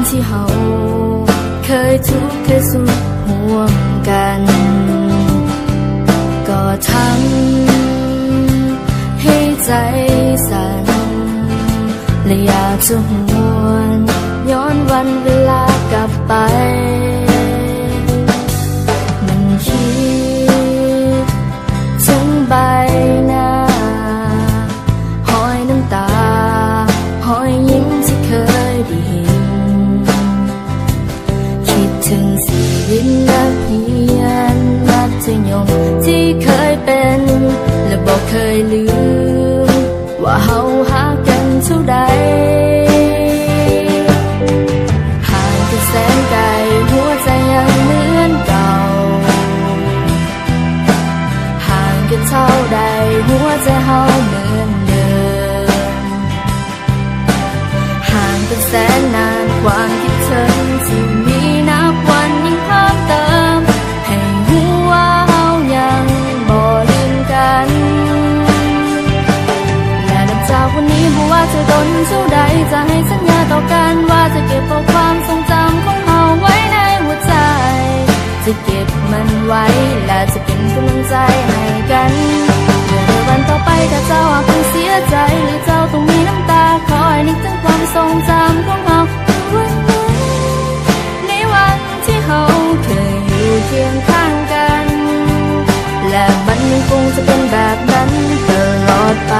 ที่เฮาเคยทุกข์เคยสุขห่วมกันก็ทำให้ใจสั่นและอยากจะหวนย้อนวันเวลากลับไปมันคิดถึงใบหน้าหอยน้ำตาหอยยิ้มที่เคยได้เห็นคิดถึงชีวิตนักเรียนมัธยมที่เคยเป็นและบอกเคยลืมว่าเฮาหากันเท่าใดห่างกันแสนไกลหัวใจยังเหมือนเก่าห่างกันเท่าใดหัวใจเฮาเหมือนเดิมห่างกันแสนนานความคิดถึงที่มีนับวันยิ่งเพิ่มเติมให้หัวเฮายังบ่ลืมกันและนับจากวันนี้บ่ว่าจะโดนเท่าใดจะให้สัญญาต่อกันว่าจะเก็บเอาความทรงจำของเฮาไว้ในหัวใจจะเก็บมันไว้และจะเป็นกำลังใจให้กันเมื่อในวันต่อไปถ้าเจ้าอาจต้องเสียใจหรือเจ้าต้องมีน้ำตาคอยนึกถึงความทรงจำของเฮาในวันที่เฮาเคยอยู่เคียงข้างกันและมันยังคงจะเป็นแบบนั้นตลอดไป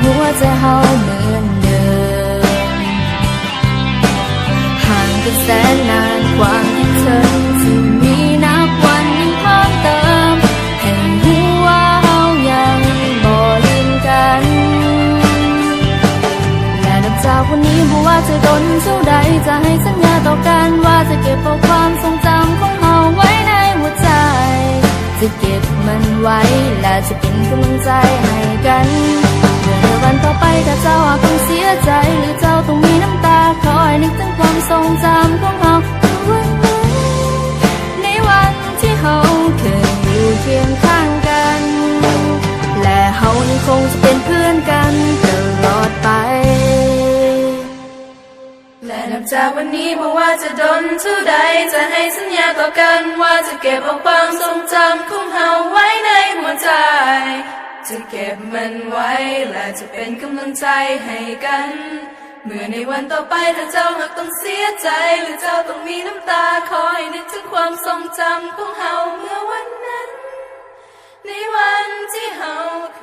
หัวใจเฮาเหมือนเดิมห่างกันแสนนานความคิดถึงที่มีนับวันยิ่งเพิ่มเติมให้หัวเฮายังบ่ลืมกันและนับจากวันนี้บ่ว่าจะโดนเท่าใดจะให้สัญญาต่อกันว่าจะเก็บเอาความทรงจำของเฮาไว้ในหัวใจจะเก็บมันไว้และจะเป็นกำลังใจให้กันวันต่อไปถ้าเจ้าอาจต้องเสียใจหรือเจ้าต้องมีน้ำตาคอยนึกถึงความทรงจำของเฮาในวันที่เฮาเคยอยู่เคียงข้างกันและเฮายังคงจะเป็นเพื่อนกันตลอดไปและนับจากวันนี้บ่ว่าจะโดนเท่าใดจะให้สัญญาต่อกันว่าจะเก็บเอาความทรงจำของเฮาไว้ในหัวใจจะเก็บมันไว้และจะเป็นกำลังใจให้กันเมื่อในวันต่อไปถ้าเจ้าหากต้องเสียใจหรือเจ้าต้องมีน้ำตาคอยนึกถึงความทรงจำของเฮาเมื่อวันนั้นในวันที่เฮาเค